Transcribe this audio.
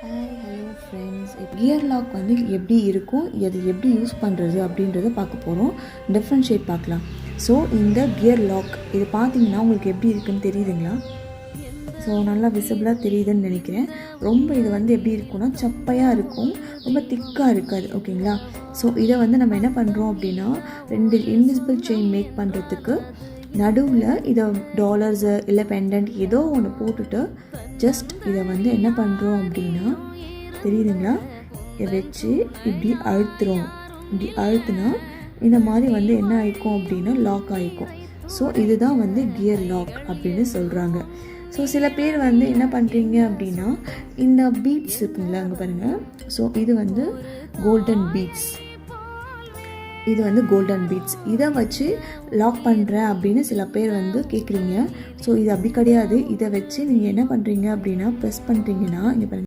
Hello friends, gear lock வந்து எப்படி இருக்கும், அது எப்படி யூஸ் பண்ணுறது அப்படின்றத பார்க்க போகிறோம். டிஃப்ரென்ஷியேட் பார்க்கலாம். ஸோ இந்த கியர் லாக் இது பார்த்தீங்கன்னா உங்களுக்கு எப்படி இருக்குன்னு தெரியுதுங்களா? ஸோ நல்லா விசிபிளாக தெரியுதுன்னு நினைக்கிறேன். ரொம்ப இது வந்து எப்படி இருக்குன்னா சப்பையாக இருக்கும், ரொம்ப திக்காக இருக்காது. ஓகேங்களா? ஸோ இதை வந்து நம்ம என்ன பண்ணுறோம் அப்படின்னா 2 இன்விசிபிள் செயின் மேக் பண்ணுறதுக்கு நடுவில் இதை டாலர்ஸு இல்லை பெண்டன்ட் ஏதோ ஒன்று போட்டுட்டு ஜஸ்ட் இதை வந்து என்ன பண்ணுறோம் அப்படின்னா தெரியுதுங்களா, இதை வச்சு இப்படி அழுத்துறோம். இப்படி அழுத்துனா இந்த மாதிரி வந்து என்ன ஆகிக்கும் அப்படின்னா லாக் ஆகிக்கும். ஸோ இதுதான் வந்து கியர் லாக் அப்படின்னு சொல்கிறாங்க. ஸோ சில பேர் வந்து என்ன பண்ணுறீங்க அப்படின்னா இந்த பீட்ஸ் இருக்குங்களா, அங்கே பாருங்கள். ஸோ இது வந்து கோல்டன் பீட்ஸ், இது வந்து கோல்டன் பீட்ஸ், இதை வச்சு லாக் பண்ணுறேன் அப்படின்னு சில பேர் வந்து கேட்குறீங்க. ஸோ இது அப்படி கிடையாது. இதை வச்சு நீங்கள் என்ன பண்ணுறீங்க அப்படின்னா ப்ரெஸ் பண்ணுறீங்கன்னா இங்கே பாருங்கள்,